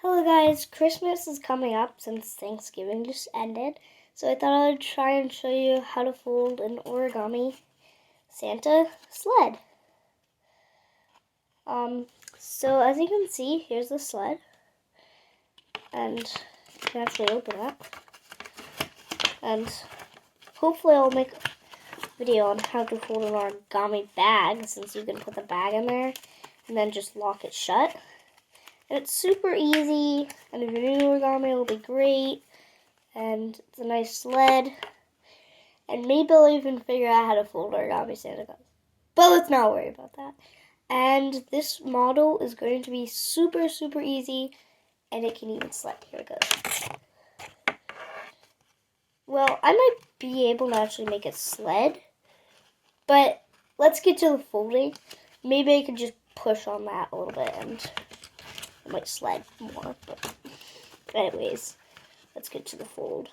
Hello guys, Christmas is coming up since Thanksgiving just ended, so I thought I'd try and show you how to fold an origami Santa sled. So as you can see, here's the sled, and you can actually open it, and hopefully I'll make a video on how to fold an origami bag, since you can put the bag in there and then just lock it shut. And it's super easy, and if you're new to origami, it'll be great, and it's a nice sled, and maybe I'll even figure out how to fold origami Santa Claus. But let's not worry about that. And this model is going to be super, super easy, and it can even sled. Here it goes. Well, I might be able to actually make a sled, but let's get to the folding. Maybe I could just push on that a little bit, and it might sled more, but anyways, let's get to the fold.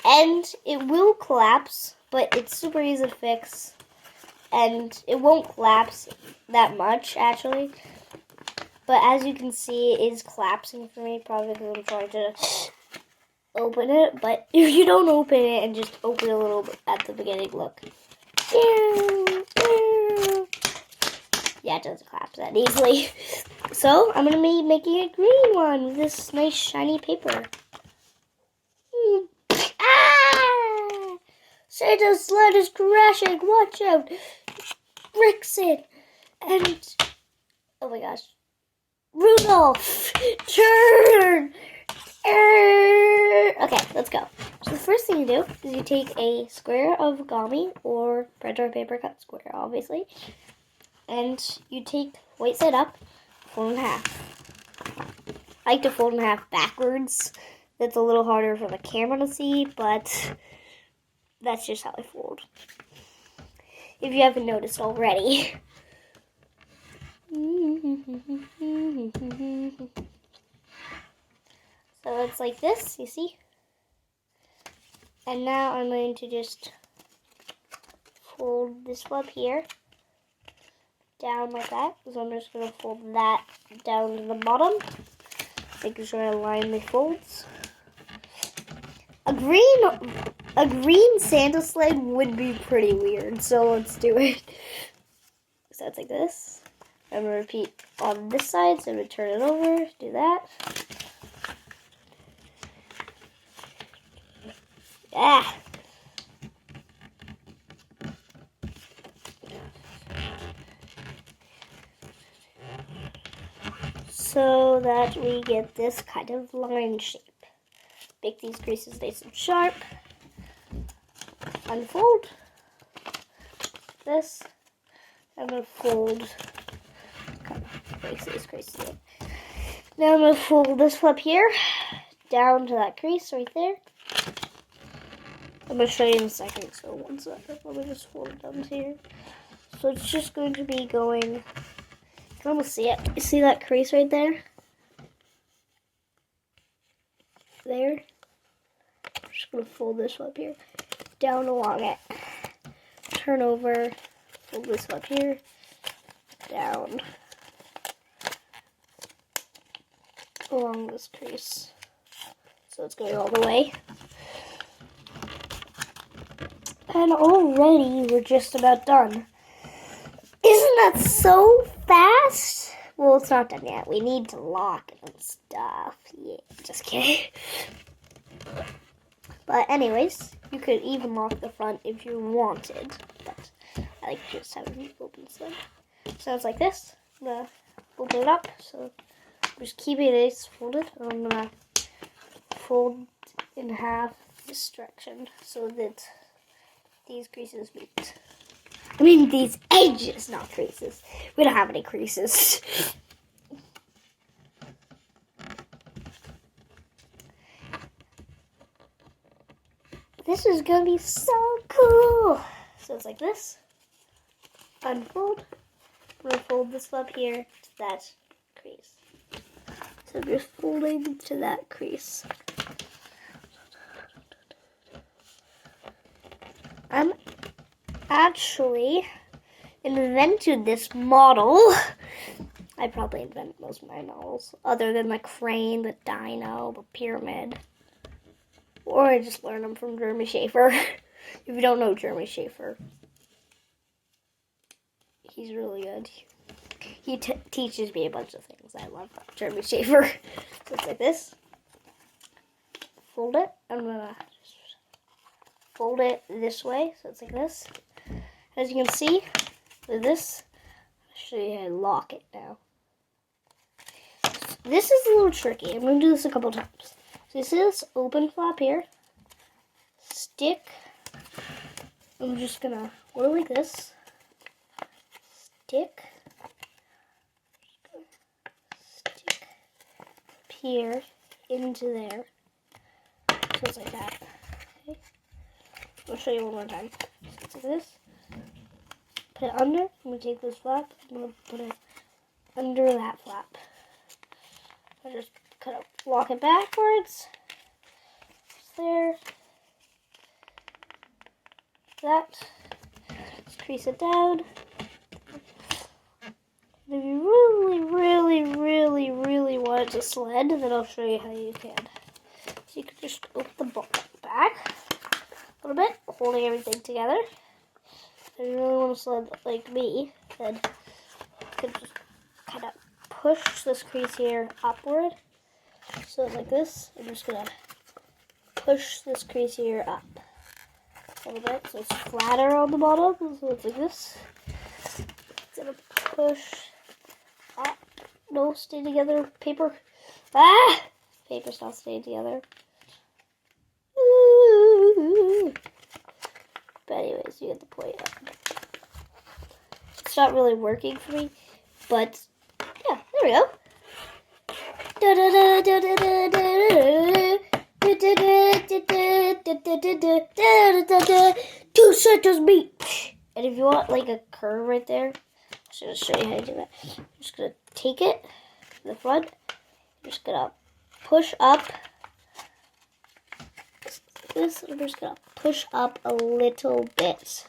And it will collapse, but it's super easy to fix, and it won't collapse that much, actually. But as you can see, it is collapsing for me, probably because I'm trying to open it. But if you don't open it and just open it a little bit at the beginning, look. Yeah, it doesn't collapse that easily. So, I'm going to be making a green one with this nice shiny paper. Ah! Santa's sled is crashing. Watch out. Bricks it. And, oh my gosh. Rudolph, turn. Okay, let's go. So the first thing you do is you take a square of origami or printer paper cut square, obviously. And you take white side up, fold in half. I like to fold in half backwards. That's a little harder for the camera to see, but that's just how I fold. If you haven't noticed already. So it's like this, you see? And now I'm going to just fold this up here down like that. So I'm just going to fold that down to the bottom, making sure I align the folds. A green Santa sled would be pretty weird, so let's do it. So it's like this. I'm going to repeat on this side, so I'm going to turn it over, do that. Ah! So that we get this kind of line shape. Make these creases nice and sharp. Unfold this. I'm going to fold. These creases in. Now I'm going to fold this flip here down to that crease right there. I'm going to show you in a second, so one second. Let me just fold it down to here. So it's just going to be going, you can almost see it. You see that crease right there? There. I'm just going to fold this up here, down along it. Turn over, fold this up here, down along this crease. So it's going all the way. And already we're just about done. Isn't that so fast? Well, it's not done yet. We need to lock it and stuff. Yeah, just kidding. But anyways, you could even lock the front if you wanted. But I like just having it open sled. So it's like this. I'm going to open it up. So just keep it nice folded. I'm going to fold in half this direction so that these creases meet. I mean these edges, not creases. We don't have any creases. This is gonna be so cool. So it's like this. Unfold. I'm gonna fold this up here to that crease. So I'm just folding to that crease. I'm actually invented this model I probably invented most of my models, other than the crane, the dino, the pyramid. Or I just learned them from Jeremy Schaefer. If you don't know Jeremy Schaefer, he's really good. He teaches me a bunch of things. I love Jeremy Schaefer. So it's like this. Fold it. I'm gonna just fold it this way, so it's like this. As you can see, with this, I'll show you how to lock it now. This is a little tricky. I'm gonna do this a couple times. So you see this open flap here? Stick. I'm just gonna go like this. Stick here into there. So it's like that. Okay. I'll show you one more time. So it's like this. Put it under. I'm gonna take this flap. I'm gonna put it under that flap. I just kind of walk it backwards. It's there. That. Just crease it down. If you really want to sled, then I'll show you how you can. So you can just open the book back a little bit, holding everything together. If you really want to sled like me, then you can just kind of push this crease here upward. So like this, I'm just going to push this crease here up a little bit so it's flatter on the bottom. So it's like this. It's going to push up. No, stay together. Paper. Ah! Paper's not staying together. Ooh. But anyways, you get the point. It's not really working for me, but yeah, there we go. Two centers meet. And if you want like a curve right there, I should just show you how to do that. I'm just gonna take it to the front. I'm just gonna push up. This I'm just gonna push up a little bit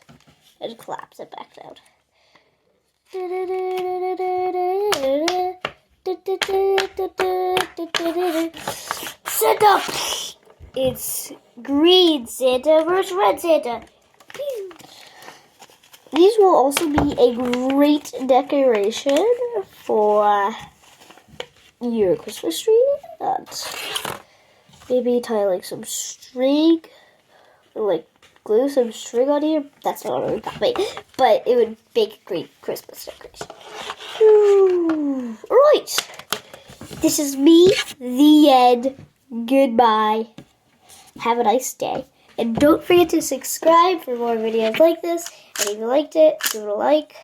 and collapse it back down. Santa! It's green Santa versus red Santa. These will also be a great decoration for your Christmas tree. And maybe tie like some string, or like glue some string on here. That's not really that way, but it would make a great Christmas decoration. Alright, this is me, the end. Goodbye. Have a nice day. And don't forget to subscribe for more videos like this. And if you liked it, give it a like.